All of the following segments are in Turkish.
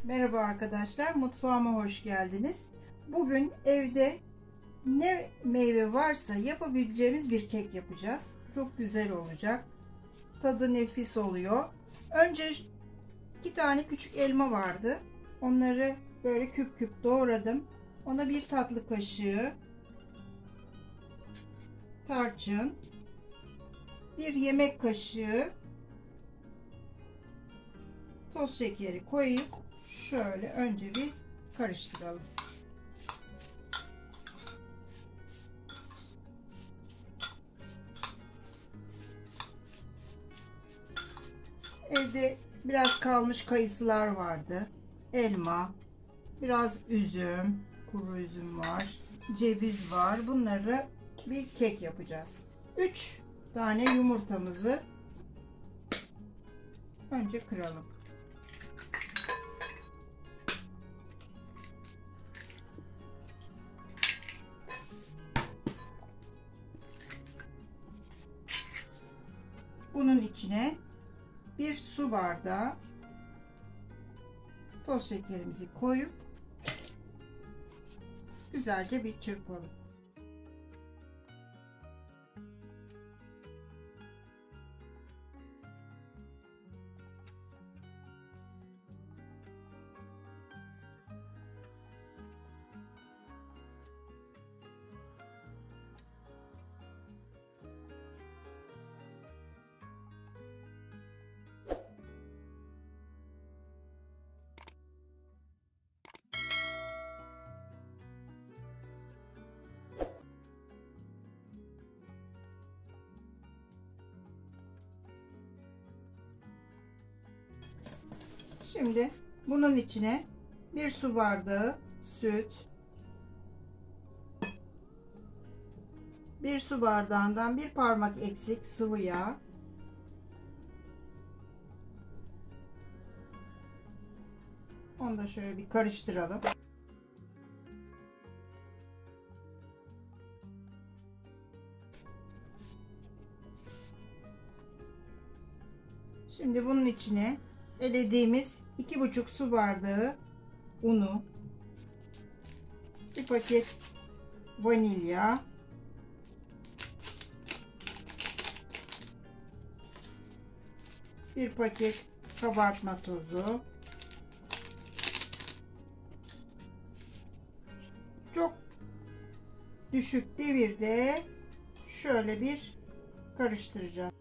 Merhaba arkadaşlar, mutfağıma hoş geldiniz. Bugün evde ne meyve varsa yapabileceğimiz bir kek yapacağız. Çok güzel olacak. Tadı nefis oluyor. Önce 2 tane küçük elma vardı. Onları böyle küp küp doğradım. Ona 1 tatlı kaşığı tarçın, 1 yemek kaşığı toz şekeri koyup şöyle önce bir karıştıralım. Evde biraz kalmış kayısılar vardı. Elma, biraz üzüm, kuru üzüm var, ceviz var. Bunları bir kek yapacağız. 3 tane yumurtamızı önce kıralım. Bunun içine 1 su bardağı toz şekerimizi koyup güzelce bir çırpalım. Şimdi bunun içine 1 su bardağı süt, 1 su bardağından 1 parmak eksik sıvı yağ, onu da şöyle bir karıştıralım. Şimdi bunun içine elediğimiz 2,5 su bardağı unu, 1 paket vanilya, 1 paket kabartma tozu, çok düşük devirde şöyle bir karıştıracağız.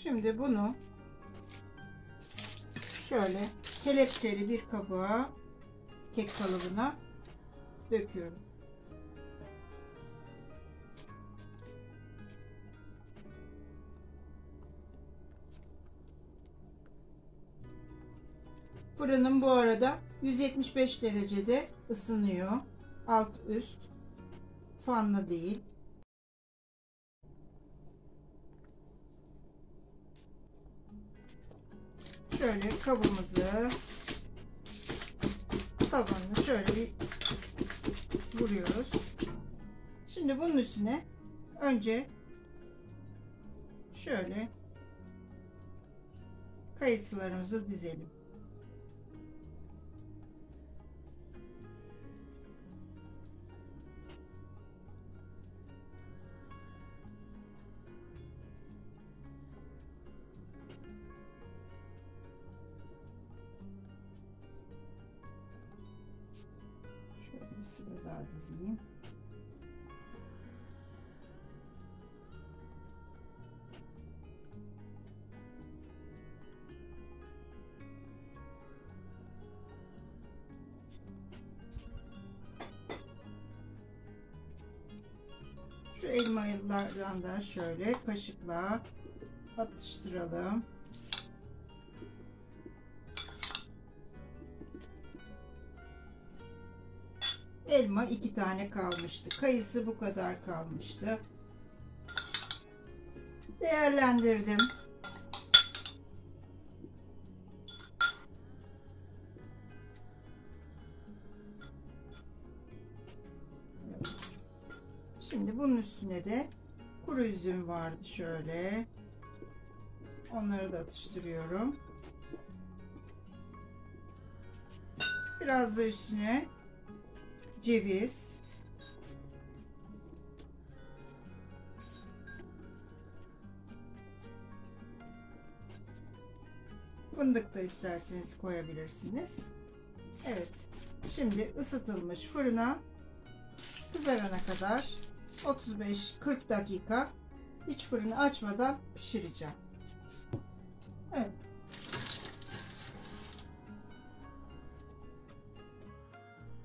Şimdi bunu şöyle kelepçeli bir kaba, kek kalıbına döküyorum. Fırınım bu arada 175 derecede ısınıyor. Alt üst, fanlı değil. Şöyle kabımızı, tabanını şöyle bir vuruyoruz. Şimdi bunun üstüne önce şöyle kayısılarımızı dizelim. Bir sıra daha dizeyim. Şu elmalardan da şöyle kaşıkla atıştıralım. Elma 2 tane kalmıştı. Kayısı bu kadar kalmıştı. Değerlendirdim. Şimdi bunun üstüne de kuru üzüm vardı şöyle. Onları da atıştırıyorum. Biraz da üstüne ceviz. Fındık da isterseniz koyabilirsiniz. Evet. Şimdi ısıtılmış fırına kızarana kadar 35-40 dakika hiç fırını açmadan pişireceğim. Evet.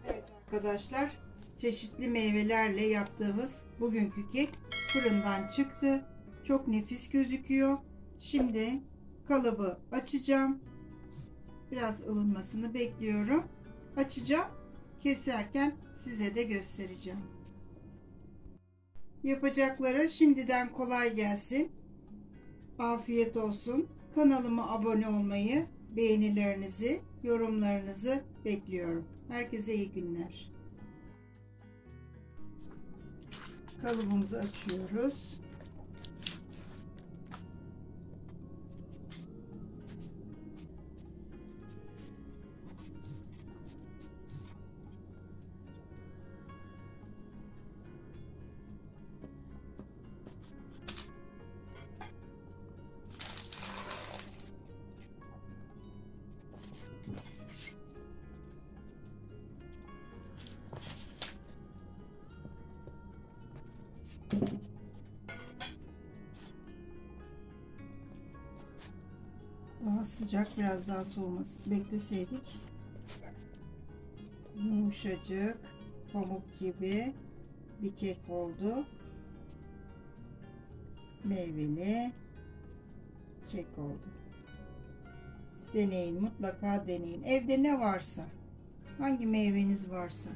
Evet arkadaşlar, çeşitli meyvelerle yaptığımız bugünkü kek fırından çıktı. Çok nefis gözüküyor. Şimdi kalıbı açacağım. Biraz ılınmasını bekliyorum. Açacağım. Keserken size de göstereceğim. Yapacaklara şimdiden kolay gelsin. Afiyet olsun. Kanalıma abone olmayı, beğenilerinizi, yorumlarınızı bekliyorum. Herkese iyi günler. Kalıbımızı açıyoruz. Daha sıcak, biraz daha soğuması bekleseydik. Yumuşacık, pamuk gibi bir kek oldu. Meyveli kek oldu. Deneyin, mutlaka deneyin. Evde ne varsa, hangi meyveniz varsa.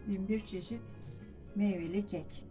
Bin bir çeşit meyveli kek.